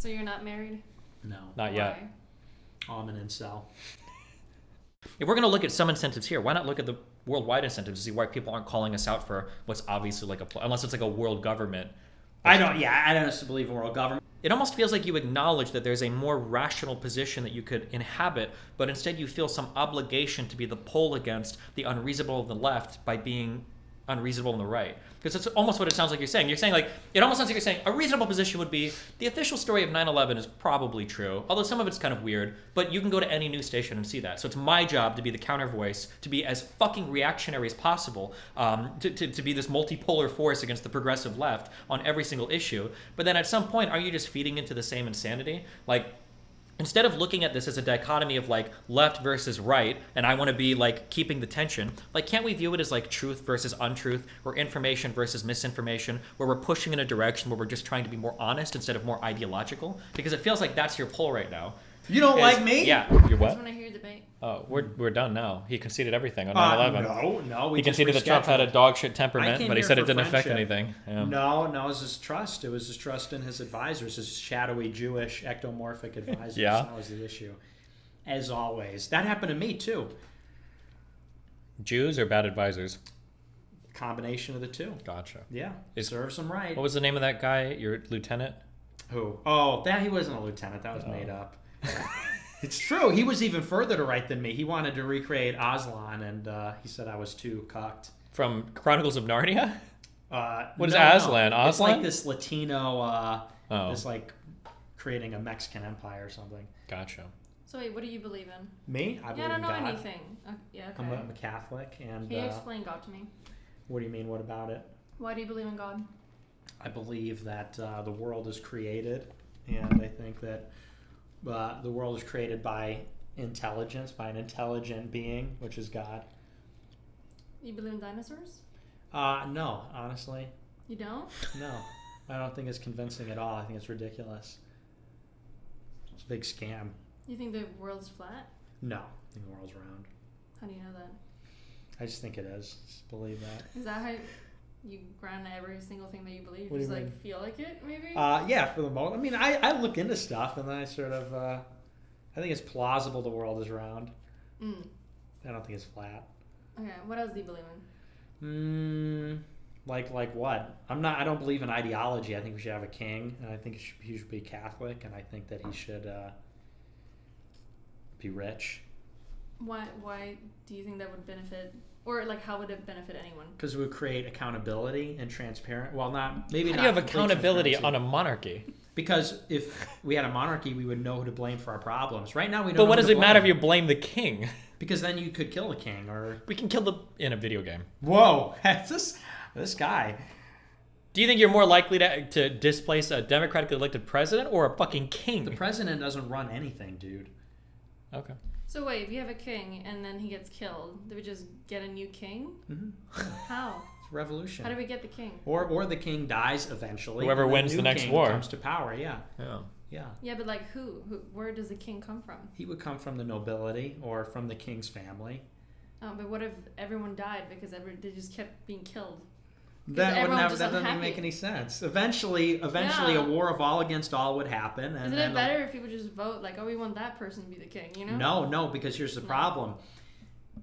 So you're not married? No. Not yet. I'm an incel. If we're going to look at some incentives here, why not look at the worldwide incentives to see why people aren't calling us out for what's obviously like unless it's like a world government. I don't believe in world government. It almost feels like you acknowledge that there's a more rational position that you could inhabit, but instead you feel some obligation to be the pole against the unreasonable of the left by being unreasonable on the right. Because that's almost what it sounds like you're saying. You're saying like, it almost sounds like you're saying a reasonable position would be the official story of 9/11 is probably true, although some of it's kind of weird, but you can go to any news station and see that. So it's my job to be the counter voice, to be as fucking reactionary as possible, to be this multipolar force against the progressive left on every single issue. But then at some point, are you just feeding into the same insanity? Like, instead of looking at this as a dichotomy of like left versus right, and I want to be like keeping the tension, like can't we view it as like truth versus untruth, or information versus misinformation, where we're pushing in a direction where we're just trying to be more honest instead of more ideological? Because it feels like that's your pull right now. You don't like me? Yeah. You're I what? just want to hear your debate. Oh, we're done now. He conceded everything on 9/11. No. He conceded that Trump had a dog shit temperament, but he said it didn't affect friendship. anything. Yeah. No, it was his trust. It was his trust in his advisors, his shadowy Jewish ectomorphic advisors. Yeah. That was the issue. As always. That happened to me too. Jews or bad advisors? Combination of the two. Gotcha. Yeah. Serves him right. What was the name of that guy? Your lieutenant? Who? Oh, he wasn't a lieutenant. That was made up. It's true. He was even further to right than me. He wanted to recreate Aslan, and he said I was too cucked. From Chronicles of Narnia? What is No. Aslan? Aslan? It's like this Latino, Oh. this like creating a Mexican empire or something. Gotcha. So wait, what do you believe in? Me? I believe Yeah, I don't in know God. anything. Yeah, okay. I'm a Catholic, and Can you explain God to me? what do you mean? What about it? Why do you believe in God? I believe that the world is created, and I think that the world is created by intelligence, by an intelligent being, which is God. You believe in dinosaurs? No, honestly, You don't? no. I don't think it's convincing at all. I think it's ridiculous. It's a big scam. You think the world's flat? No, I think the world's round. How do you know that? I just think it is. Just believe that. Is that how you ground every single thing that you believe? What do Just you like mean? feel like it, maybe? Yeah, for the most. I mean, I look into stuff, and then I sort of, I think it's plausible the world is round. Mm. I don't think it's flat. Okay, what else do you believe in? Like what? I don't believe in ideology. I think we should have a king, and I think he should be Catholic, and I think that he should be rich. Why do you think that would benefit, or like how would it benefit anyone? Because it would create accountability and transparent. Well, maybe How not. do you have complete accountability transparency. on a monarchy? Because if we had a monarchy, we would know who to blame for our problems. Right now, we don't. But know what who does to it matter if blame. you blame the king? Because then you could kill the king, or We can kill in a video game. whoa, this guy. Do you think you're more likely to displace a democratically elected president or a fucking king? The president doesn't run anything, dude. Okay. So wait, if you have a king and then he gets killed, do we just get a new king? Mm-hmm. How? It's revolution. How do we get the king? Or the king dies eventually. Whoever and wins new the next king war. comes to power. Yeah, Yeah. yeah. Yeah, but like who? Where does the king come from? He would come from the nobility or from the king's family. But what if everyone died because they just kept being killed? That everyone just doesn't unhappy. make any sense. Eventually, Yeah. a war of all against all would happen. And Isn't then it better if people just vote like, oh, we want that person to be the king? You know? No, because here's the problem.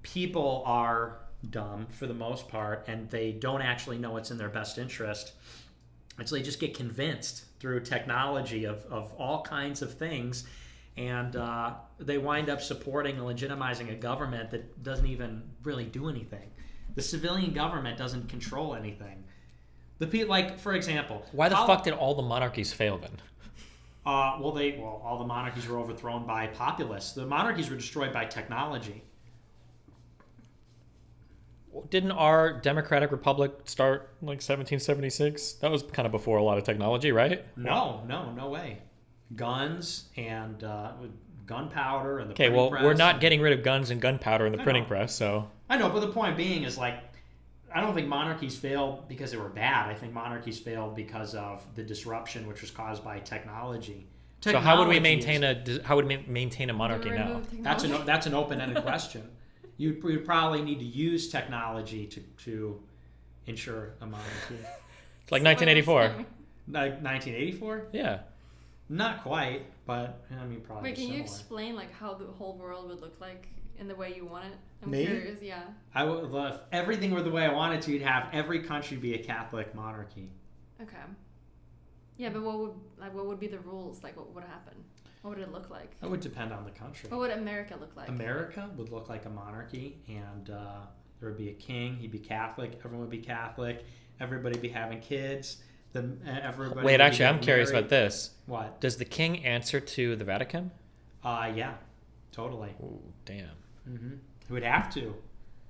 People are dumb for the most part, and they don't actually know what's in their best interest. And so they just get convinced through technology of all kinds of things, and they wind up supporting and legitimizing a government that doesn't even really do anything. The civilian government doesn't control anything. Like, for example... Why the fuck did all the monarchies fail then? all the monarchies were overthrown by populists. The monarchies were destroyed by technology. Didn't our democratic republic start like 1776? That was kind of before a lot of technology, right? No way. Guns and gunpowder and the Okay, printing well, press. we're not getting rid of guns and gunpowder in the I printing know. press, so... I know, but the point being is like, I don't think monarchies failed because they were bad. I think monarchies failed because of the disruption which was caused by technology. So how would we Technology maintain a monarchy now? Remove That's technology? that's an open-ended question. You'd probably need to use technology to ensure a monarchy. Like So what does 1984. that mean? Like 1984? Yeah. Not quite, but I mean probably. Wait, can you similar. explain like how the whole world would look like in the way you want it? I'm Me? curious. Yeah. I would love if everything were the way I wanted to. You'd have every country be a Catholic monarchy. Okay. Yeah, but what would be the rules? Like, what would happen? What would it look like? That would depend on the country. What would America look like? America would look like a monarchy, and there would be a king. He'd be Catholic. Everyone would be Catholic. Everybody would be having kids. Everybody. Wait, would actually, be I'm curious married. about this. What? Does the king answer to the Vatican? Yeah, totally. Ooh, damn. He would have to.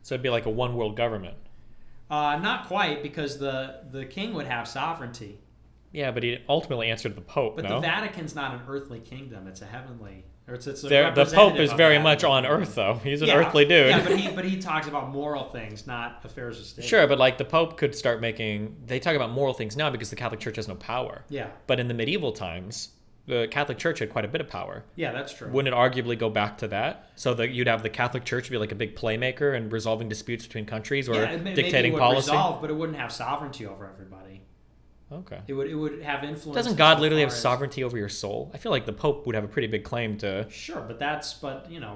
So it'd be like a one world government. Not quite, because the king would have sovereignty. Yeah, but he ultimately answered the Pope, But no? the Vatican's not an earthly kingdom; it's a heavenly. Or it's a The Pope representative is of very that. much on Earth, though. He's an earthly dude. Yeah, but he talks about moral things, not affairs of state. Sure, but like the Pope could start making. They talk about moral things now because the Catholic Church has no power. Yeah. But in the medieval times, the Catholic Church had quite a bit of power. Yeah, that's true. Wouldn't it arguably go back to that? So that you'd have the Catholic Church be like a big playmaker and resolving disputes between countries or dictating maybe it would policy? resolve, but it wouldn't have sovereignty over everybody. Okay. It would have influence. Doesn't God so literally have far as- sovereignty over your soul? I feel like the Pope would have a pretty big claim to. Sure, but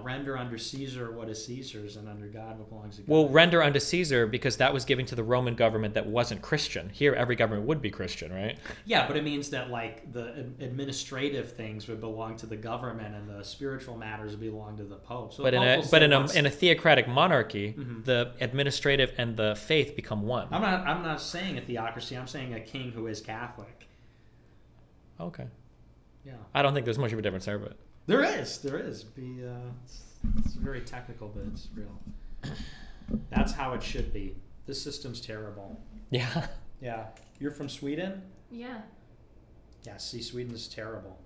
render under Caesar what is Caesar's, and under God what belongs to God. Well, render unto Caesar because that was given to the Roman government that wasn't Christian. Here, every government would be Christian, right? Yeah, but it means that like the administrative things would belong to the government, and the spiritual matters would belong to the Pope. So But the in Pope a will say in a theocratic monarchy, the administrative and the faith become one. I'm not saying a theocracy. I'm saying a king who is Catholic. Okay. Yeah. I don't think there's much of a difference there, but There is. It's very technical, but it's real. That's how it should be. This system's terrible. yeah. Yeah. You're from Sweden? Yeah. Yeah, see, Sweden is terrible.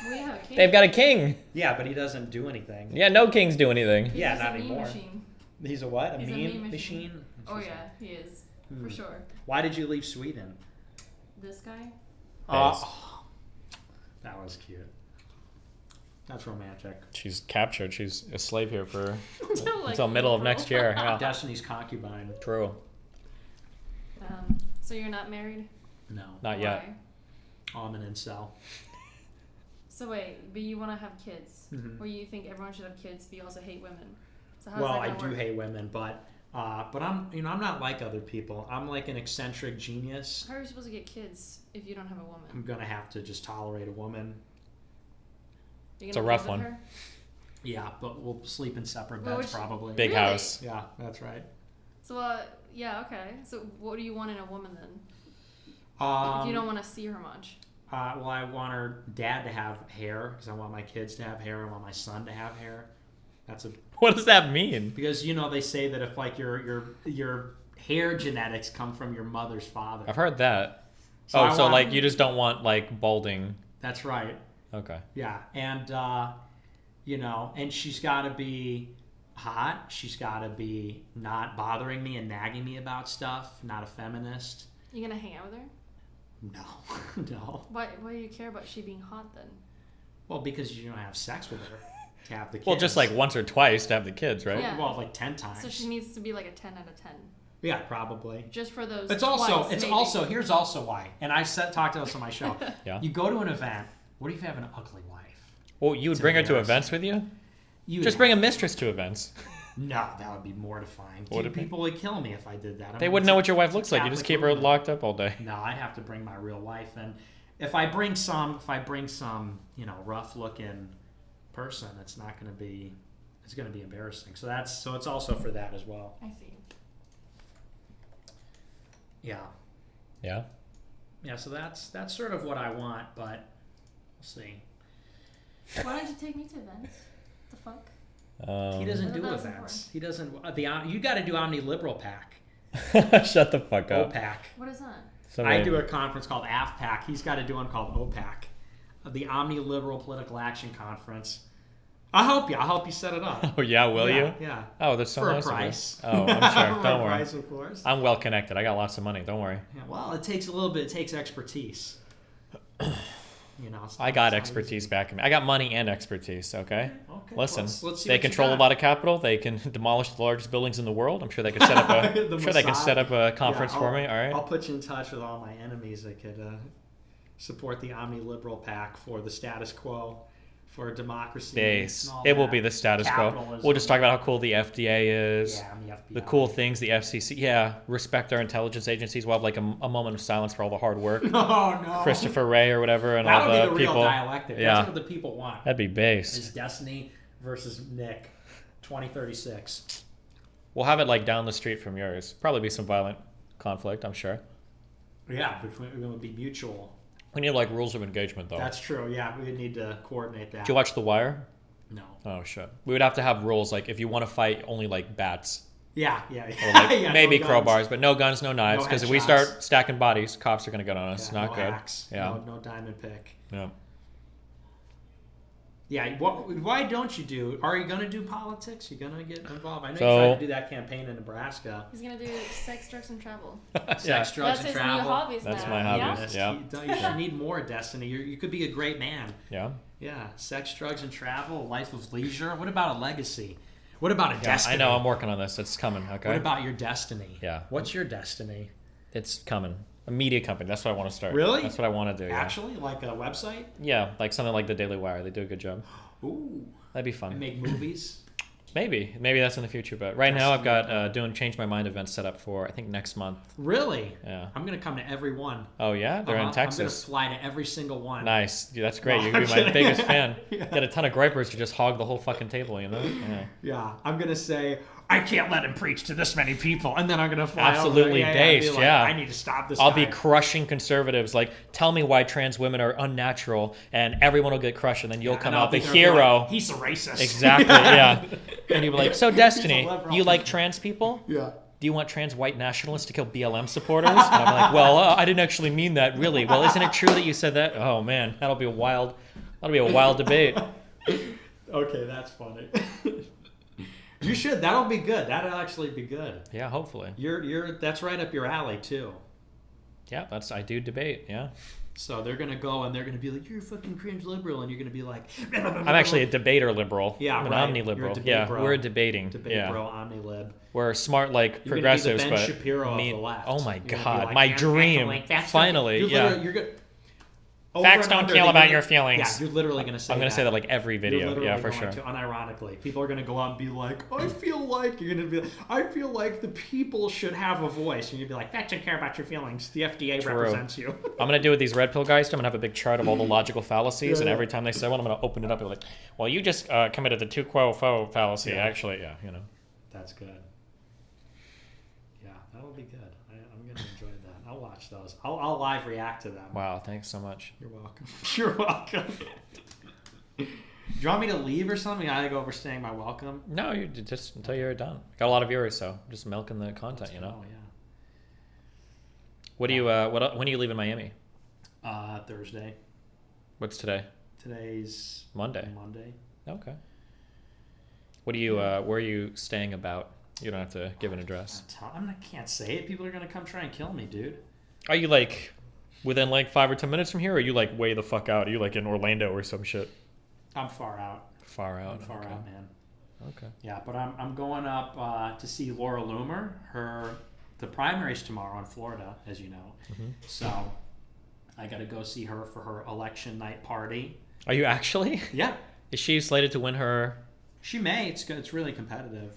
We have a king. They've got a king. Yeah, but he doesn't do anything. Yeah, no kings do anything. He's Yeah, just not a meme anymore. machine. He's a what? He's a meme meme machine? Oh yeah, he is for sure. Why did you leave Sweden? This guy. That was cute. That's romantic. She's captured. She's a slave here for Like until middle of next year. Yeah. Destiny's concubine. True. So you're not married? No. Not yet. Why? I'm an incel. So wait, but you want to have kids, Mm-hmm. or you think everyone should have kids, but you also hate women. So how's Well, that I gonna do work? hate women, but I'm not like other people. I'm like an eccentric genius. How are you supposed to get kids if you don't have a woman? I'm gonna have to just tolerate a woman. You're It's a gonna rough live with one. her? Yeah, but we'll sleep in separate Well, beds which- probably. Big Really? house. Yeah, that's right. So yeah, okay. So what do you want in a woman then? If you don't want to see her much. Well, I want her dad to have hair because I want my kids to have hair. I want my son to have hair. That's a What does that mean? because they say that if like your hair genetics come from your mother's father. I've heard that. I So want- like you just don't want like balding. That's right. Okay. Yeah, and and she's got to be hot. She's got to be not bothering me and nagging me about stuff. Not a feminist. You gonna hang out with her? No, no. Why do you care about she being hot then? Well, because you don't have sex with her to have the kids. Well, just like once or twice to have the kids, right? Yeah. Well, like 10 times. So she needs to be like a 10 out of 10. Yeah, probably. Just for those. It's twice, maybe. here's also why. And I talked about this on my show. Yeah. You go to an event. What if you have an ugly wife? Well, you would It's bring her to embarrassing. events with you? You Just bring a mistress to events. No, that would be mortifying. Would it be? People would kill me if I did that. They wouldn't know what your wife looks like. You Catholic just keep her women. locked up all day. No, I'd have to bring my real wife, and if I bring some, rough looking person, it's not going to be. It's going to be embarrassing. So it's also for that as well. I see. Yeah. Yeah. Yeah. So that's sort of what I want, but we'll see. Why don't you take me to events? The fuck? He doesn't I do thought that was events. He doesn't. You got to do Omni Liberal Pack. Shut the fuck up. OPAC. What is that? I do a conference called AFPAC. He's got to do one called OPAC, the Omni Liberal Political Action Conference. I hope you set it up. Oh yeah, will you? Yeah. Oh, that's so For a nice of you. price. Oh, I'm sure. For Don't a worry. price, of course. I'm well connected. I got lots of money. Don't worry. Yeah, well, it takes a little bit. It takes expertise. I got expertise back in me. I got money and expertise. Okay. Okay. Listen, let's see they what you control a got. lot of capital. They can demolish the largest buildings in the world. I'm sure they could set up a. I'm sure they can Mossad. set up a conference Yeah, for me. All right. I'll put you in touch with all my enemies that could support the omni-liberal pack for the status quo, for democracy. Base. And all It will that. be the status quo. Capitalism. We'll just talk about how cool the FDA is. Yeah, and the FBI. The cool things, the FCC. Yeah, respect our intelligence agencies. We'll have like a moment of silence for all the hard work. Oh, no. Christopher Wray or whatever, and that all would the be the people. real dialectic. Yeah. That's what the people want. That'd be base. Is Destiny versus Nick, 2036. We'll have it like down the street from yours. Probably be some violent conflict, I'm sure. Yeah, between it would be mutual. We need like rules of engagement though. That's true. Yeah, we would need to coordinate that. Did you watch The Wire? No. Oh shit. We would have to have rules like if you want to fight, only like bats. Yeah. Or like Yeah, maybe no crowbars, but no guns, no knives. No Because if we headshots. start stacking bodies, cops are gonna get on us. Yeah, Not no good. Axe, Yeah. No diamond pick. Yeah. Yeah. Why don't you do? Are you gonna do politics? You gonna get involved? I know So- you tried to do that campaign in Nebraska. He's gonna do sex, drugs, and travel. Sex, drugs, That's and his travel. new hobbies That's now. my hobbies. Yeah? Yeah. You should need more, Destiny. You could be a great man. Yeah. Yeah. Sex, drugs, and travel. A life of leisure. What about a legacy? What about a destiny? I know. I'm working on this. It's coming. Okay. What about your destiny? Yeah. What's your destiny? It's coming. A media company. That's what I want to start. Really? That's what I want to do. Yeah. Actually, like a website? Yeah, like something like the Daily Wire. They do a good job. Ooh. That'd be And fun. make movies? Maybe that's in the future. But right now, I've got doing Change My Mind events set up for I think next month. Really? Yeah. I'm going to come to every one. Oh yeah, they're in I'm going to Texas. fly to every single one. Nice. Dude, that's great. No, You're gonna be my I'm biggest kidding. fan. Yeah. Get a ton of gripers to just hog the whole fucking table. You know. Yeah. Yeah. I'm going to say, I can't let him preach to this many people. And then I'm going to fly Absolutely over. based, and be like, yeah. I need to stop this I'll guy. be crushing conservatives. Like, tell me why trans women are unnatural, and everyone will get crushed, and then you'll come And I'll out the be there and be hero. like, He's a racist. Exactly. Yeah. And you'll be like, so Destiny, liberal. you like trans people? Yeah. Do you want trans white nationalists to kill BLM supporters? And I'm like, well, I didn't actually mean that, really. Well, isn't it true that you said that? Oh man, that'll be a wild debate. Okay, that's funny. You should. That'll be good. That'll actually be good. Yeah, hopefully. That's right up your alley too. Yeah, I do debate. Yeah. So they're gonna go and they're gonna be like, "You're a fucking cringe liberal," and you're gonna be like, I'm actually a debater liberal. Yeah, I'm an right. omni-liberal. You're a debate Yeah, bro. we're debating. debate yeah. bro, omni-lib. We're smart like You're gonna be the progressives, Ben but Shapiro of me- the left. Oh my You're gonna be god, like, my "I'm dream! Catholic. That's Finally, okay." yeah. You're gonna, Facts don't kill about your feelings. Yeah, you're literally gonna say. I'm gonna say that like every You're video. literally Yeah, for going sure. to, unironically, people are gonna go out and be like, "I feel like," you're gonna be like, "I feel like the people should have a voice," and you'd be like, "That doesn't care about your feelings. The FDA True. represents you." I'm gonna do what these red pill guys do. I'm gonna have a big chart of all the logical fallacies, and Yeah. every time they say one, I'm gonna open it up and be like, "Well, you just committed the tu quo fo fallacy." Yeah. Actually, yeah, you know. That's good. Yeah, that'll be good. I'm gonna enjoy that. I'll watch those. I'll live react to them. Wow, thanks so much. You're welcome. You're welcome. Do you want me to leave or something? I go overstaying my welcome. No, you just until you're done. Got a lot of viewers, so just milking the content, you know. Oh yeah. What do you when do you leave in Miami? Thursday. What's today? Today's Monday. Monday. Okay. What do you where are you staying about? You don't have to give an address. I can't say it. People are gonna come try and kill me, dude. Are you like within like 5 or 10 minutes from here, or are you like way the fuck out? Are you like in Orlando or some shit? I'm far out. Far out. I'm far okay. out, man. Okay. Yeah, but I'm going up to see Laura Loomer. The primary's tomorrow in Florida, as you know. Mm-hmm. So I got to go see her for her election night party. Are you actually? Yeah, Is she slated to win her? she may. It's good. It's really competitive.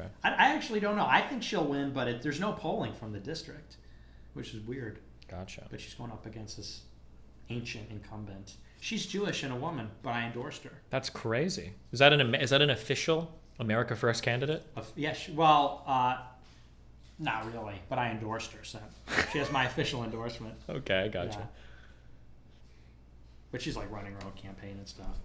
Okay. I actually don't know. I think she'll win, but there's no polling from the district, which is weird. Gotcha. But she's going up against this ancient incumbent. She's Jewish and a woman, but I endorsed her. That's crazy. Is that an official America First candidate? Yeah, not really, but I endorsed her. So she has my official endorsement. Okay, I gotcha. Yeah. But she's like running her own campaign and stuff.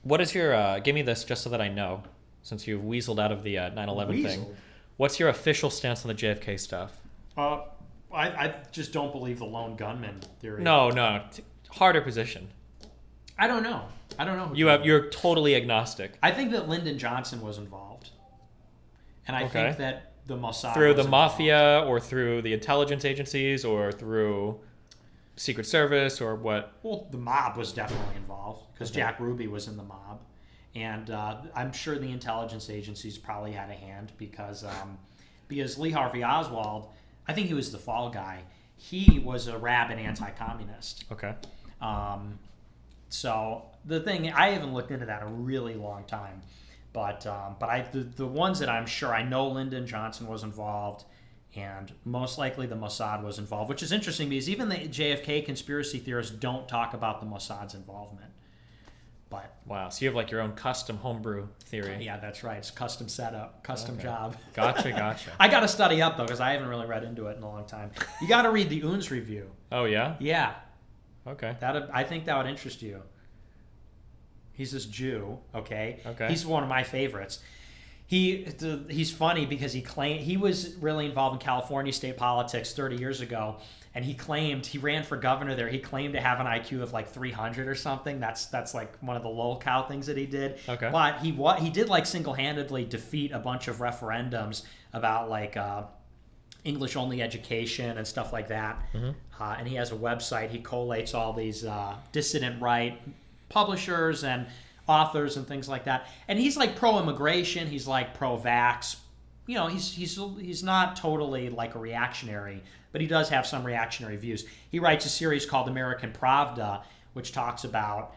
What is your give me this just so that I know, since you've weaseled out of the 9/11 thing. Weaseled? What's your official stance on the JFK stuff? I just don't believe the lone gunman theory. No, harder position. I don't know. Who You're totally agnostic. I think that Lyndon Johnson was involved, and I think that the Mossad Through was the mafia, or through the intelligence agencies, or through Secret Service, or what? Well, the mob was definitely involved because Jack Ruby was in the mob, and I'm sure the intelligence agencies probably had a hand because Lee Harvey Oswald, I think he was the fall guy. he was a rabid anti-communist. Okay. So the thing, I haven't looked into that in a really long time, but the ones that I'm sure, I know Lyndon Johnson was involved, and most likely the Mossad was involved, which is interesting because even the JFK conspiracy theorists don't talk about the Mossad's involvement. But wow, so you have like your own custom homebrew theory. Yeah, that's right. It's custom setup, custom job. Gotcha. I got to study up though because I haven't really read into it in a long time. You got to read the Unz review. Oh yeah. Yeah. Okay. I think that would interest you. He's this Jew. Okay. Okay. He's one of my favorites. He's funny because he was really involved in California state politics 30 years ago, and he ran for governor there. He claimed to have an IQ of like 300 or something. That's like one of the lol-cow things that he did. Okay. But he did like single-handedly defeat a bunch of referendums about like English only education and stuff like that. Mm-hmm. And he has a website. He collates all these dissident right publishers and authors and things like that, and he's like pro-immigration, he's like pro-vax, you know, he's not totally like a reactionary, but he does have some reactionary views. He writes a series called American Pravda, which talks about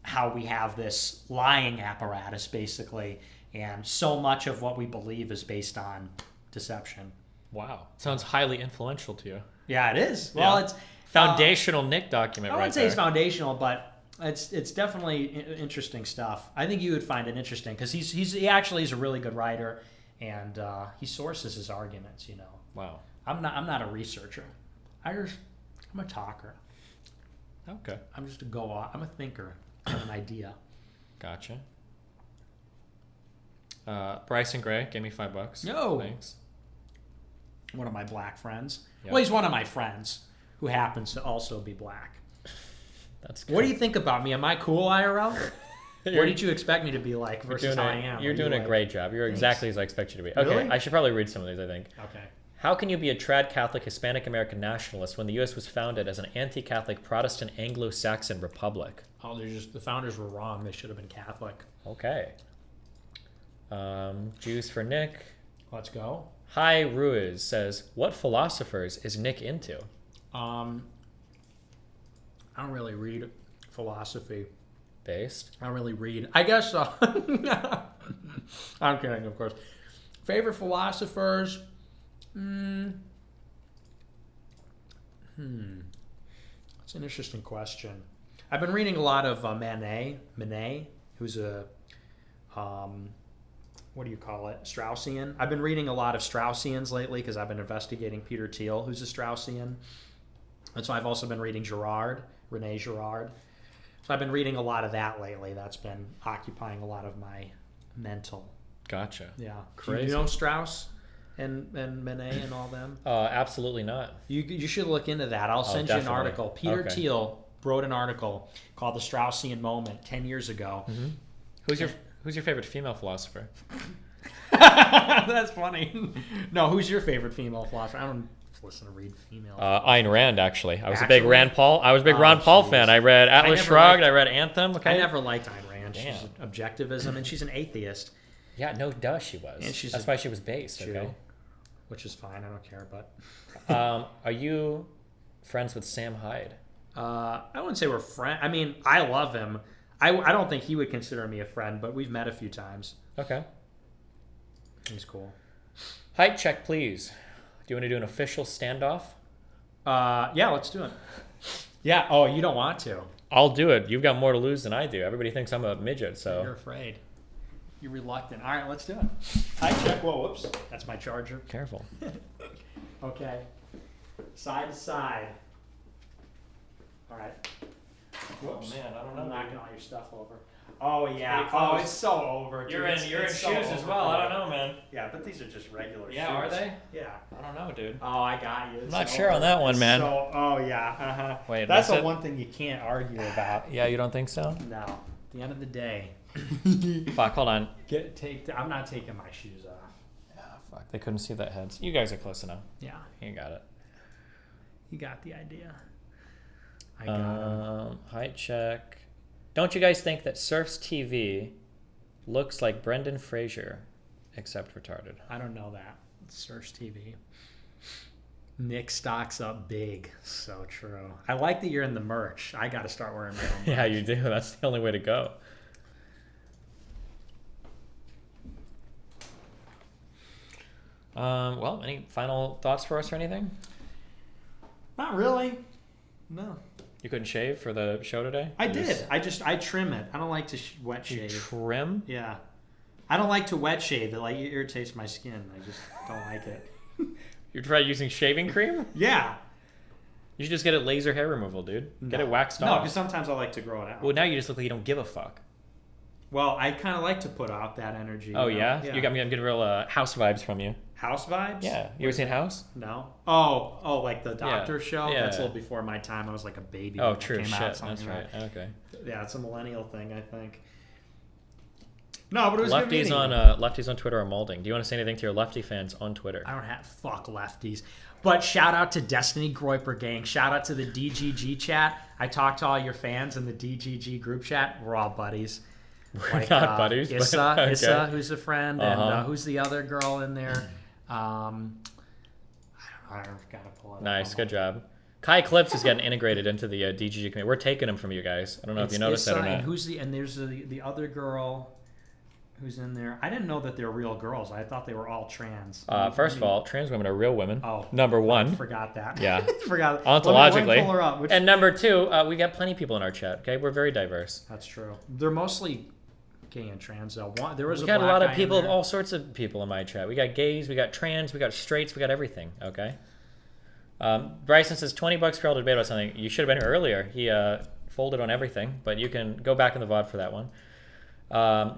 how we have this lying apparatus basically, and so much of what we believe is based on deception. Wow, sounds highly influential to you. Yeah, it is. Well, it's foundational Nick document. I wouldn't say it's foundational, but it's definitely interesting stuff. I think you would find it interesting because he actually is a really good writer, and he sources his arguments. You know. Wow. I'm not a researcher. I'm a talker. Okay. I'm just a go-off. I'm a thinker. I have an idea. Gotcha. Bryson Gray gave me $5. No. Thanks. One of my black friends. Yep. Well, he's one of my friends who happens to also be black. That's good. What do you think about me? Am I cool IRL? What did you expect me to be like versus how I am? You're doing a great job. You're exactly as I expect you to be. Okay, Really? I should probably read some of these, I think. Okay. How can you be a trad Catholic Hispanic American nationalist when the U.S. was founded as an anti-Catholic Protestant Anglo-Saxon republic? Oh, the founders were wrong. They should have been Catholic. Okay. Jews for Nick. Let's go. Hi Ruiz says, what philosophers is Nick into? I don't really read philosophy. Based? I don't really read. I guess I'm kidding, of course. Favorite philosophers? That's an interesting question. I've been reading a lot of Manic, who's a what do you call it? Straussian. I've been reading a lot of Straussians lately because I've been investigating Peter Thiel, who's a Straussian. And so I've also been reading René Girard. So I've been reading a lot of that lately. That's been occupying a lot of my mental. Gotcha. Yeah. Crazy. Do you know Strauss and Manic and all them? Absolutely not. You should look into that. I'll send you an definitely. article. Peter Thiel wrote an article called The Straussian Moment 10 years ago. Mm-hmm. Who's your favorite female philosopher? That's funny. No, who's your favorite female philosopher? I don't listen to read female. Ayn Rand, actually. I was a Actually? big Rand Paul. I was a big Ron Paul fan. I read Atlas Shrugged. I read Anthem. Okay. I never liked Ayn Rand. Damn. She's objectivism, and she's an atheist, Yeah, no duh she was. And she's That's why she was based, Jew, okay? which is fine. I don't care, but Are you friends with Sam Hyde? I wouldn't say we're friends. I mean, I love him. I don't think he would consider me a friend, but we've met a few times. Okay. He's cool. Height check, please. Do you want to do an official standoff? Yeah, let's do it. Yeah. Oh, you don't want to. I'll do it. You've got more to lose than I do. Everybody thinks I'm a midget, so. You're afraid. You're reluctant. All right, let's do it. High check. Whoa, whoops. That's my charger. Careful. Okay. Side to side. All right. Whoops. Oh, man, I don't I'm know, knocking dude. all your stuff over. Oh, yeah. Pretty close. Oh, it's so over. Dude. You're in It's so shoes as over. well. I don't know, man. Yeah, but these are just regular Yeah, shoes. are they? Yeah. I don't know, dude. Oh, I got you. I'm not sure on that one, man. So, oh, yeah. Uh-huh. Wait, That's that's the it? one thing you can't argue about. Yeah, you don't think so? No. At the end of the day, Fuck, hold on. I'm not taking my shoes off. Yeah, fuck. They couldn't see that heads. You guys are close enough. Yeah. You got it. You got the idea. I got it. Height check. Don't you guys think that Surf's TV looks like Brendan Fraser, except retarded? I don't know that. Search TV. Nick stocks up big. So true. I like that you're in the merch. I got to start wearing my own merch. Yeah, you do. That's the only way to go. Well, any final thoughts for us or anything? Not really. No. You couldn't shave for the show today? I did. I trim it. I don't like to wet shave. You trim? Yeah. I don't like to wet shave. It like irritates my skin. I just don't like it. You tried using shaving cream? Yeah. You should just get it laser hair removal, dude. Get it waxed No, off. because sometimes I like to grow it out. Well, now you just look like you don't give a fuck. Well, I kind of like to put out that energy. Oh, yeah? You got me. I'm getting real house vibes from you. House vibes? Yeah. You ever seen House? No. Oh, like the doctor show? Yeah. That's a little before my time. I was like a baby. Oh, when true. It came Shit. out, That's right. Okay. Yeah, it's a millennial thing, I think. No, but it was lefties on Twitter are molding. Do you want to say anything to your lefty fans on Twitter? I don't have fuck lefties. But shout out to Destiny Groiper gang. Shout out to the DGG chat. I talked to all your fans in the DGG group chat. We're all buddies. We're not buddies. Issa, but, okay. Issa, who's a friend, and who's the other girl in there? I gotta pull it up. Nice, good job. Kai Clips is getting integrated into the DGG community. We're taking him from you guys. I don't know if you noticed that or not. And there's the other girl who's in there. I didn't know that they're real girls. I thought they were all trans. First of all, trans women are real women. Oh, number one. I forgot that. Yeah. Forgot. Ontologically. Let me pull her up. And number two, we got plenty of people in our chat. Okay, we're very diverse. That's true. They're mostly gay and trans though. There was we a got a black lot of guy people, in there. all sorts of people in my chat. We got gays, we got trans, we got straights, we got everything. Okay. Bryson says $20 for all to debate about something. You should have been here earlier. He folded on everything, but you can go back in the VOD for that one.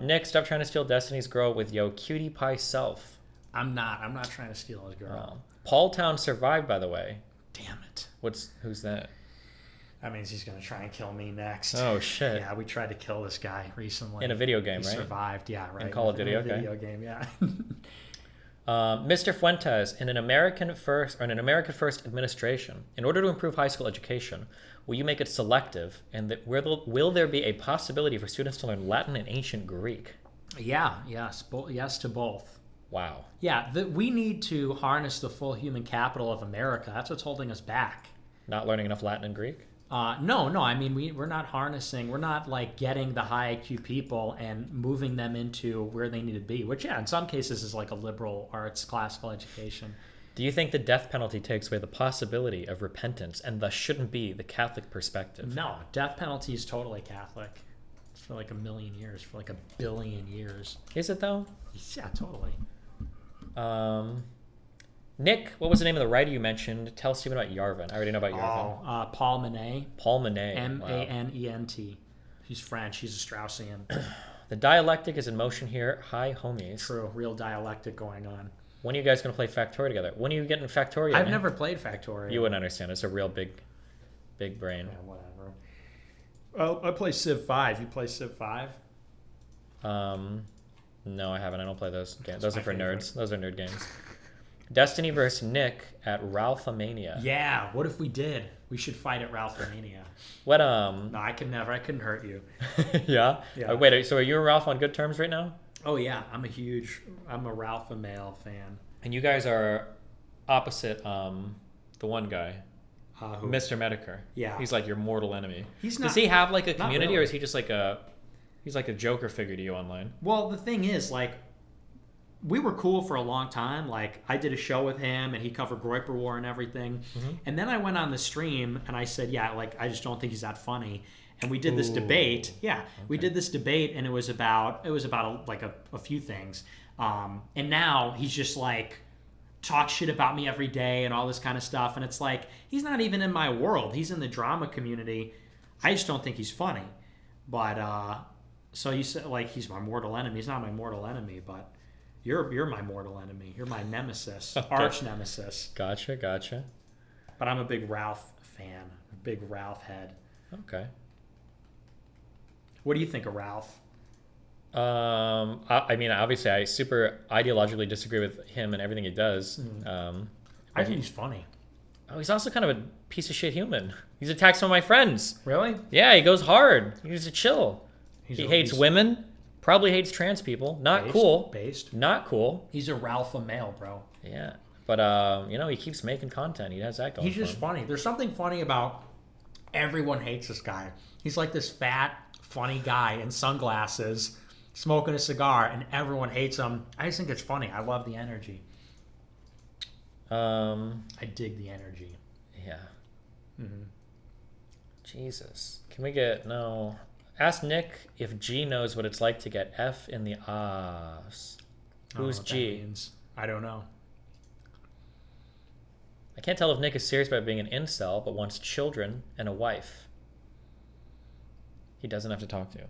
Nick, stop trying to steal Destiny's girl with yo cutie pie self. I'm not trying to steal his girl. Paul Town survived, by the way. Damn it. Who's that? That means he's gonna try and kill me next. Oh shit. Yeah, we tried to kill this guy recently. In a video game, he right? Survived, yeah, right. In Call of Duty, okay. Video game, yeah. Mr. Fuentes, in an American first administration, in order to improve high school education, will you make it selective, and will there be a possibility for students to learn Latin and ancient Greek? Yes to both. Wow. Yeah, we need to harness the full human capital of America. That's what's holding us back. Not learning enough Latin and Greek? No. I mean, we're not harnessing. We're not like getting the high IQ people and moving them into where they need to be. Which, in some cases, is like a liberal arts classical education. Do you think the death penalty takes away the possibility of repentance and thus shouldn't be the Catholic perspective? No, death penalty is totally Catholic. It's for like 1 million years, for like 1 billion years. Is it though? Yeah, totally. Nick, what was the name of the writer you mentioned? Tell Stephen about Yarvin. I already know about Yarvin. Paul Manet. Paul Manet. Manent. He's French. He's a Straussian. The dialectic is in motion here. Hi, homies. True. Real dialectic going on. When are you guys going to play Factorio together? When are you getting Factorio? I've never played Factorio. You wouldn't understand. It's a real big brain. Yeah, whatever. Well, I play Civ 5. You play Civ 5? No, I haven't. I don't play those games. Those are for favorite. nerds. Those are nerd games. Destiny versus Nick at Ralphamania. Yeah, what if we did? We should fight at Ralphamania. What No, I could never. I couldn't hurt you. Yeah? Yeah. Wait, so are you and Ralph on good terms right now? Oh yeah, I'm a Ralph Mail fan. And you guys are opposite the one guy. Who? Mr. Medicare. Yeah. He's like your mortal enemy. He's not. Does he have like a not community really. or is he just like he's like a Joker figure to you online? Well, the thing is, like, we were cool for a long time. Like, I did a show with him, and he covered Groiper War and everything. Mm-hmm. And then I went on the stream, and I said, yeah, like, I just don't think he's that funny. And we did this debate. Yeah, okay. We did this debate, and it was about a few things. And now he's just like talk shit about me every day and all this kind of stuff. And it's like he's not even in my world. He's in the drama community. I just don't think he's funny. But so you said like he's my mortal enemy. He's not my mortal enemy, but you're my mortal enemy. You're my nemesis, arch nemesis. Gotcha. But I'm a big Ralph fan, a big Ralph head. Okay. What do you think of Ralph? I mean, obviously, I super ideologically disagree with him and everything he does. I think he's funny. Oh, he's also kind of a piece of shit human. He's attacked some of my friends. Really? Yeah, he goes hard. He's a chill. He hates he's women. Probably hates trans people. Not cool. Based. Not cool. He's a Ralph male, bro. Yeah. But he keeps making content. He has that going. He's just funny. There's something funny about everyone hates this guy. He's like this fat, funny guy in sunglasses, smoking a cigar, and everyone hates him. I just think it's funny. I love the energy. I dig the energy. Yeah. Jesus. Can we get Ask Nick if G knows what it's like to get F in the ass. Who's G? I don't know. I can't tell if Nick is serious about being an incel, but wants children and a wife. He doesn't have to talk to you.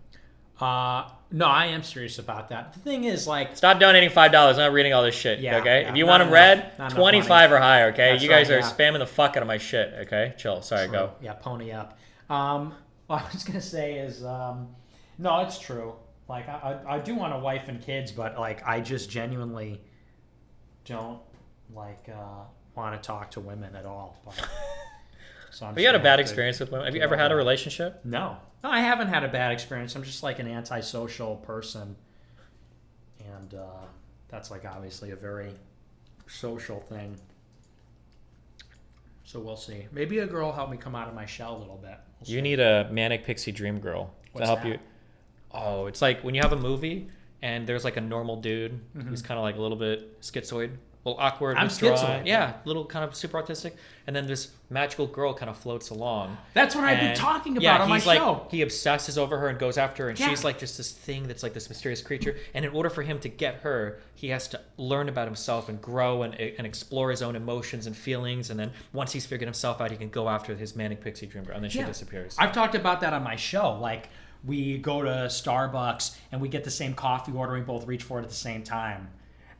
No, I am serious about that. The thing is, like... Stop donating $5. I'm not reading all this shit, okay? If you want them read, 25 or higher, okay? That's you guys right, are spamming the fuck out of my shit, okay? Chill. Sorry, True. go. Yeah, pony up. What I was going to say is, no, it's true. Like, I do want a wife and kids, but, like, I just genuinely don't, like, want to talk to women at all. But you had a bad experience with women? Have you ever had a relationship? No, I haven't had a bad experience. I'm just like an antisocial person, and that's like obviously a very social thing. So we'll see. Maybe a girl will help me come out of my shell a little bit. You need a Manic Pixie Dream Girl to help you. Oh, it's like when you have a movie and there's like a normal dude who's kind of like a little bit schizoid. A little awkward. I'm schizoid. Yeah, a little kind of super autistic. And then this magical girl kind of floats along. That's what I've been talking about on my show. He obsesses over her and goes after her. And she's like just this thing that's like this mysterious creature. And in order for him to get her, he has to learn about himself and grow and explore his own emotions and feelings. And then once he's figured himself out, he can go after his Manic Pixie Dream Girl. And then she disappears. I've talked about that on my show. Like, we go to Starbucks and we get the same coffee order. We both reach for it at the same time.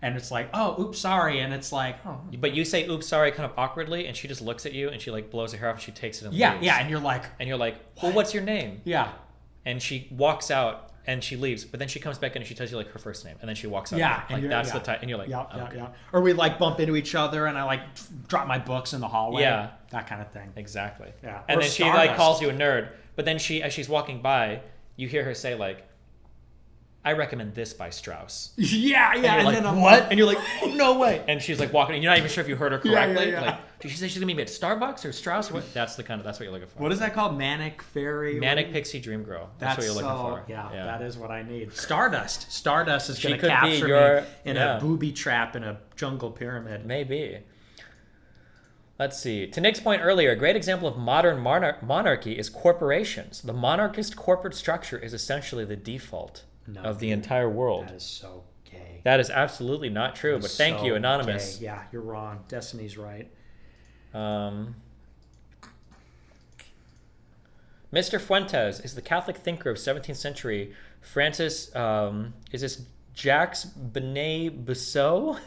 And it's like, oh, oops, sorry. And it's like, oh. But you say, oops, sorry, kind of awkwardly, and she just looks at you, and she, like, blows her hair off, and she takes it and leaves. Yeah, and you're like... well, what's your name? Yeah. And she walks out, and she leaves, but then she comes back in, and she tells you, like, her first name, and then she walks out. Yeah. Like, that's the time, and you're like... Yeah. Or we, like, bump into each other, and I, like, drop my books in the hallway. Yeah. That kind of thing. Exactly. Yeah. And or then Stardust. she, like, calls you a nerd, but then as she's walking by, you hear her say, like, I recommend this by Strauss. Yeah. And you're like, what? And you're like, oh, no way. And she's like walking, and you're not even sure if you heard her correctly. Yeah. Like, did she say she's gonna meet me at Starbucks or Strauss? Or what? That's what you're looking for. What is that called? Manic Fairy? Manic Pixie Dream Girl. That's what you're looking for. Yeah, that is what I need. Stardust. Stardust is going to could capture be me in a booby trap in a jungle pyramid. Maybe. Let's see. To Nick's point earlier, a great example of modern monarchy is corporations. The monarchist corporate structure is essentially the default of the entire world. That is so gay. That is absolutely not true, but thank you, Anonymous. Gay. Yeah, you're wrong. Destiny's right. Mr. Fuentes is the Catholic thinker of 17th century. Francis, is this Jacques Benet Busseau?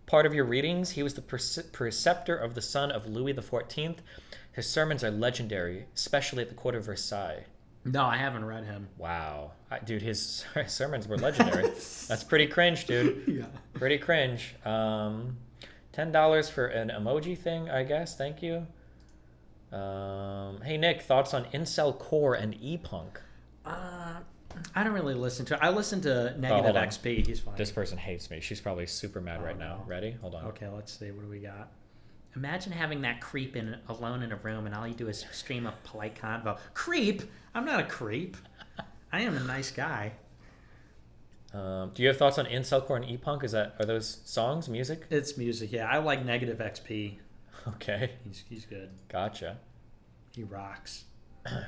Part of your readings, he was the preceptor of the son of Louis XIV. His sermons are legendary, especially at the court of Versailles. No, I haven't read him. Wow. Dude, his sermons were legendary. That's pretty cringe, dude. Yeah. Pretty cringe. $10 for an emoji thing, I guess. Thank you. Hey, Nick, thoughts on Incel Core and E-Punk? I don't really listen to it. I listen to Negative XP. He's fine. This person hates me. She's probably super mad right now. Ready? Hold on. Okay, let's see. What do we got? Imagine having that creep alone in a room and all you do is stream a polite convo. Creep? I'm not a creep. I am a nice guy. Do you have thoughts on Incel Core and E-Punk? Are those songs, music? It's music, yeah. I like Negative XP. Okay. He's good. Gotcha. He rocks.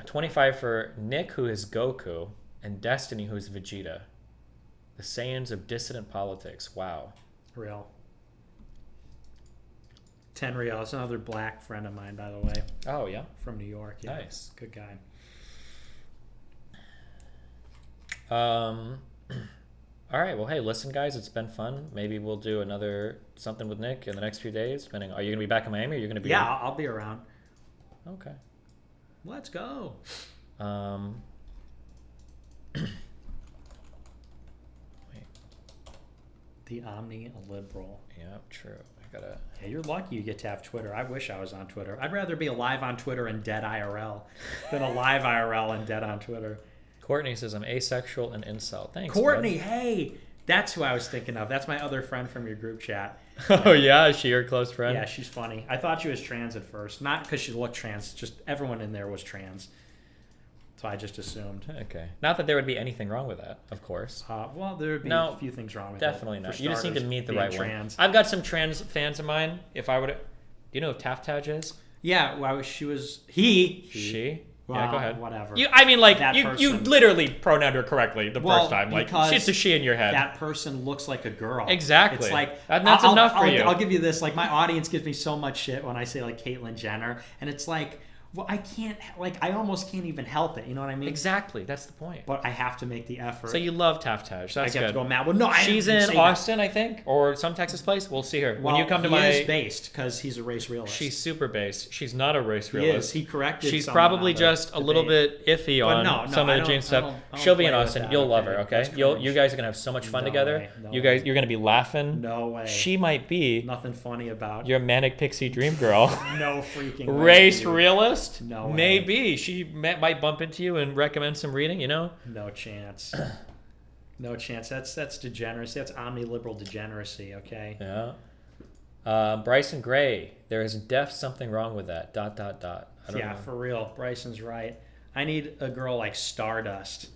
25 for Nick, who is Goku, and Destiny, who is Vegeta. The Saiyans of dissident politics. Wow. Real. 10 real. It's another black friend of mine, by the way. Oh, yeah? From New York. Yeah. Nice. Good guy. All right. Well, hey, listen, guys, it's been fun. Maybe we'll do something with Nick in the next few days. Are you going to be back in Miami, or are you going to be... Yeah, I'll be around. Okay. Let's go. Wait. The omni-liberal. Yeah, true. Yeah, you're lucky you get to have Twitter. I wish I was on Twitter. I'd rather be alive on Twitter and dead IRL than alive IRL and dead on Twitter. Courtney says, I'm asexual and incel. Thanks, Courtney, bud. hey! That's who I was thinking of. That's my other friend from your group chat. Oh yeah, is she your close friend? Yeah, she's funny. I thought she was trans at first, not because she looked trans. Just everyone in there was trans, so I just assumed. Okay. Not that there would be anything wrong with that, of course. Well, there would be a few things wrong with it. Definitely not. You just need to meet the right trans. one. I've got some trans fans of mine. If I would, do you know who Taftaj is? Yeah, well, she was he. She. Well, yeah, go ahead. Whatever. I mean, like, That you person. literally pronouned her correctly the Well, first time. Like, because shit's a she in your head. That person looks like a girl. Exactly. It's like That's enough for you. I'll give you this. Like, my audience gives me so much shit when I say like Caitlyn Jenner, and it's like, well, I can't. Like, I almost can't even help it. You know what I mean? Exactly. That's the point. But I have to make the effort. So you love Taftaj. That's I get good. to go mad. Well, no, She's in Austin, I think, or some Texas place. We'll see her when you come to he my. is based because he's a race realist. She's super based. She's not a race He realist. is. He corrected. She's someone probably on the just a little debate. bit iffy But on no, some I of the don't- Jane I stuff. don't She'll be in play with Austin. that, You'll love okay? her. Okay, That's you cringe. guys are gonna have so much fun No together. way, no You're way. gonna be laughing. No way. She might be Nothing funny about your manic pixie dream girl. No freaking way, Race dude. realist. No way. Maybe she might bump into you and recommend some reading. You know. No chance. No chance. That's degeneracy. That's omniliberal degeneracy. Okay. Yeah. Bryson Gray. There is something wrong with that. ... I don't Yeah, know. for real. Bryson's right. I need a girl like Stardust,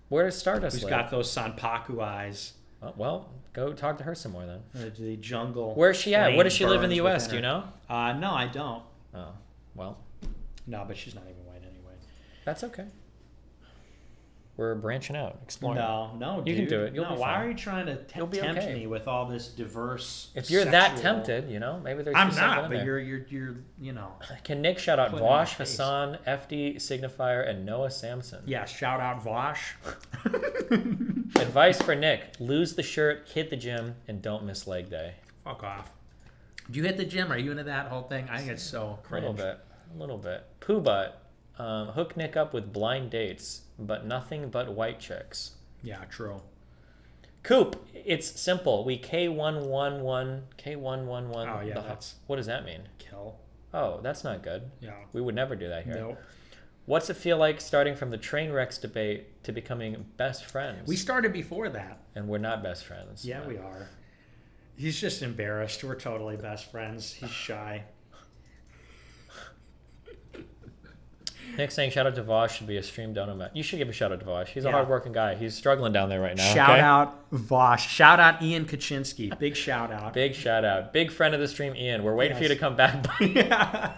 Where does Stardust who's live? got those Sanpaku eyes. Well, go talk to her some more then. The jungle. Where's she at? flame Where does she live in the burns U.S.? within Do you her. know? No, I don't. Oh, well, No, but she's not even white anyway. that's okay. We're branching out, exploring. No, You dude. can do it. You'll no, be why fine. are you trying to You'll be tempt okay. me with all this diverse? If you're that sexual- tempted, you know, maybe there's. I'm just something not. in But there. you're you know. Can Nick shout out Putting it in my Vosh, face. Hassan, FD, Signifier, and Noah Samson? Yeah, shout out Vosh. Advice for Nick: lose the shirt, hit the gym, and don't miss leg day. Fuck off. Do you hit the gym? Are you into that whole thing? I think it's so A cringe. little bit. Pooh Butt, hook Nick up with blind dates, but nothing but white chicks. Yeah, true. Coop, it's simple. We K111. Oh, yeah, that's- What does that mean? Kill. Oh, that's not good. Yeah. We would never do that here. Nope. What's it feel like starting from the train wrecks debate to becoming best friends? We started before that. And we're not best friends. Yeah, we are. He's just embarrassed. We're totally best friends. He's shy. Nick saying shout out to Vosh should be a stream donut. You should give a shout out to Vosh. He's a Yeah. hardworking guy. He's struggling down there right now. Shout okay? out Vosh. Shout out Ian Kaczynski. Big shout out. Big shout out. Big friend of the stream, Ian. We're waiting for you to Yes. come back. Yeah.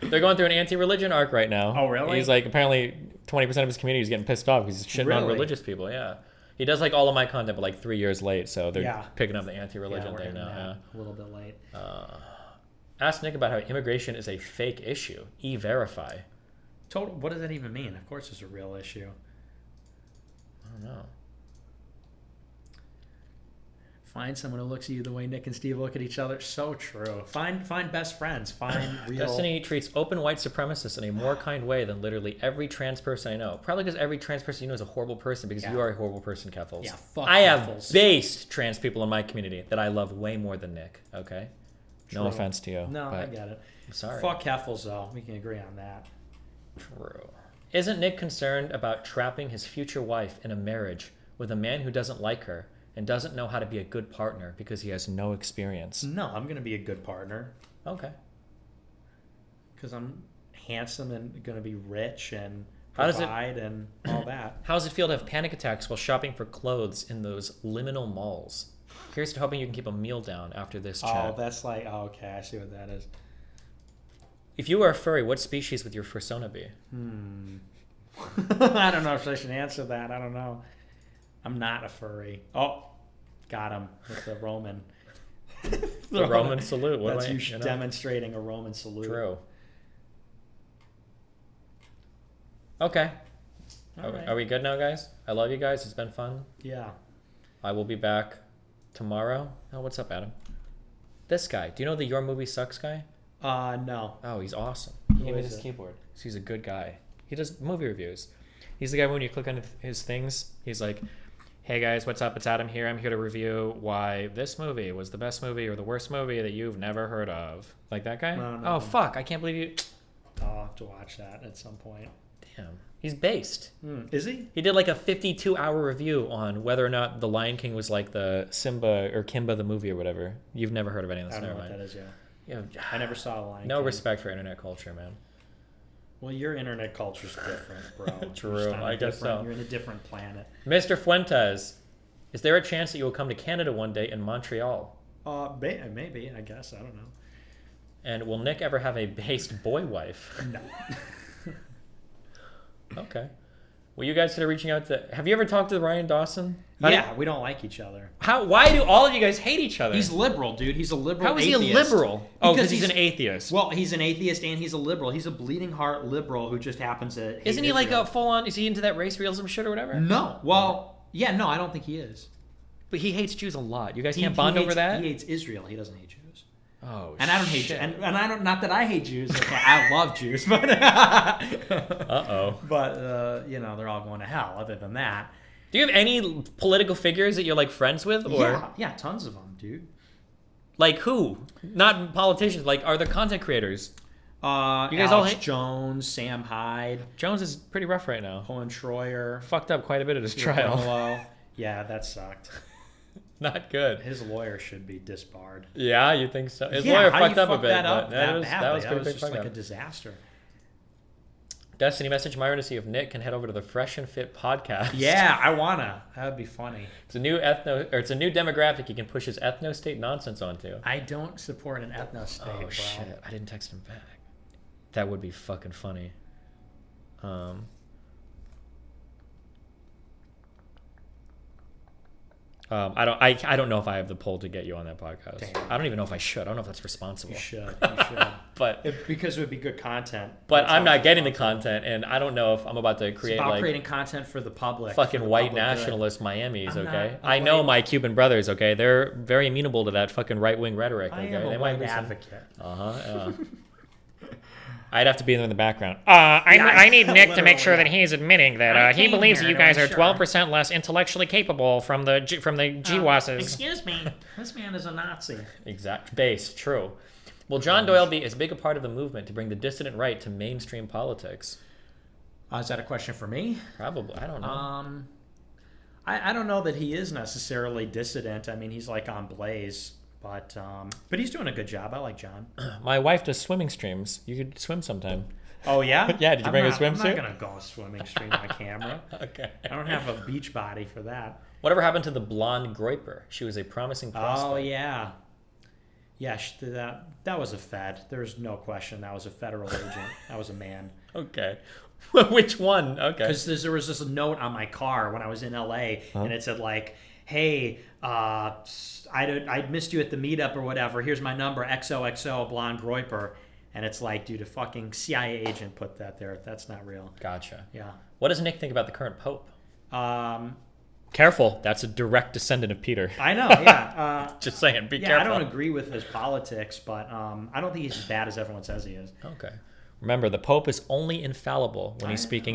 They're going through an anti-religion arc right now. Oh, really? He's like, apparently 20% of his community is getting pissed off because he's shitting on Really? religious people. Yeah. He does like all of my content, but like 3 years late. So they're Yeah. picking up the anti-religion we're thing hitting now. that a little bit late. Yeah. Ask Nick about how immigration is a fake issue. E-Verify. Total. What does that even mean? Of course, it's a real issue. I don't know. Find someone who looks at you the way Nick and Steve look at each other. So true. Find best friends. Find real. Destiny treats open white supremacists in a more kind way than literally every trans person I know. Probably because every trans person you know is a horrible person because Yeah. you are a horrible person, Keffels. Yeah, fuck I have Keffels. based trans people in my community that I love way more than Nick, okay? No True. offense to you. No, but I get it. I'm sorry. Fuck Heffels, though. We can agree on that. True. Isn't Nick concerned about trapping his future wife in a marriage with a man who doesn't like her and doesn't know how to be a good partner because he has no experience? No, I'm going to be a good partner Okay. because I'm handsome and going to be rich and How does it- provide and all that. How does it feel to have panic attacks while shopping for clothes in those liminal malls? Here's to hoping you can keep a meal down after this Oh, chat. that's like, oh, okay, I see what that is. If you were a furry, what species would your fursona be? I don't know if I should answer that. I don't know. I'm not a furry. Oh, got him with the Roman. The Roman salute. What That's do I- you you know? demonstrating a Roman salute. True. Okay. All right. Are we good now, guys? I love you guys. It's been fun. Yeah. I will be back tomorrow. Oh, what's up, Adam? This guy. Do you know the Your Movie Sucks guy? No. Oh, he's awesome. Who He gave me is this it? keyboard. He's a good guy. He does movie reviews. He's the guy when you click on his things, he's like, hey guys, what's up? It's Adam here. I'm here to review why this movie was the best movie or the worst movie that you've never heard of. Like that guy? No. Oh, fuck. I can't believe you... I'll have to watch that at some point. Damn Damn. He's based. Is he? He did like a 52-hour review on whether or not The Lion King was like the Simba or Kimba the movie or whatever. You've never heard of any of this. I don't know what that is, yeah. I never saw The Lion King. No respect for internet culture, man. Well, your internet culture's different, bro. True, I guess so. You're in a different planet. Mr. Fuentes, is there a chance that you will come to Canada one day in Montreal? Maybe, I guess. I don't know. And will Nick ever have a based boy wife? No. Okay. Well, you guys consider reaching out to... Have you ever talked to Ryan Dawson? We don't like each other. Why do all of you guys hate each other? He's liberal, dude. He's a liberal How is he atheist. a liberal? Because he's an atheist. Well, he's an atheist and he's a liberal. He's a bleeding heart liberal who just happens to hate Isn't he Israel. like a full-on... Is he into that race realism shit or whatever? No. Well, yeah, no, I don't think he is. But he hates Jews a lot. You guys can't bond over that? He hates Israel. He doesn't hate Jews. Oh, and I don't hate shit. and I don't, not that I hate Jews. Okay, I love Jews, but but you know, they're all going to hell. Other than that, do you have any political figures that you're like friends with, or yeah, tons of them, dude. Like who? Not politicians. Like, are there content creators? You guys Alex all hate Jones, Sam Hyde. Jones is pretty rough right now. Owen Schroyer Fucked up quite a bit at his trial. Hello. Yeah, that sucked. Not good. His lawyer should be disbarred. Yeah, you think so? His lawyer fucked up a bit. That was just like a disaster. Destiny message Myron to see if Nick can head over to the Fresh and Fit podcast. Yeah, I wanna. That would be funny. It's a new it's a new demographic he can push his ethno state nonsense onto. I don't support an ethno state. Oh shit! I didn't text him back. That would be fucking funny. I don't know if I have the pull to get you on that podcast. Damn. I don't even know if I should. I don't know if that's responsible. You should. But because it would be good content. But I'm not getting the content, and I don't know if I'm about to create creating content for the public. Fucking white nationalist Miamis. Okay, I know my Cuban brothers. Okay, they're very amenable to that fucking right wing rhetoric. Okay, I am a white advocate. I'd have to be there in the background. I need Nick to make sure that he's admitting that he believes that you guys are 12% less intellectually capable from the GWASs. Excuse me, this man is a Nazi. Exact base, true. Will John Doyle be as big a part of the movement to bring the dissident right to mainstream politics? Is that a question for me? Probably. I don't know. I don't know that he is necessarily dissident. I mean, he's like on Blaze. But he's doing a good job. I like John. My wife does swimming streams. You could swim sometime. Oh, yeah? Yeah, did you bring a swimsuit? I'm not going to go swimming stream on camera. Okay. I don't have a beach body for that. Whatever happened to the blonde Groiper? She was a promising prospect. Oh, yeah. Yeah, that was a Fed. There's no question. That was a federal agent. That was a man. Okay. Which one? Okay. Because there was this note on my car when I was in L.A., and it said, like, hey, I missed you at the meetup or whatever. Here's my number, XOXO, blonde Groiper. And it's like, dude, a fucking CIA agent put that there. That's not real. Gotcha. Yeah. What does Nick think about the current pope? Careful. That's a direct descendant of Peter. I know, yeah. Just saying, be careful. I don't agree with his politics, but I don't think he's as bad as everyone says he is. Okay. Remember, the pope is only infallible when he's speaking in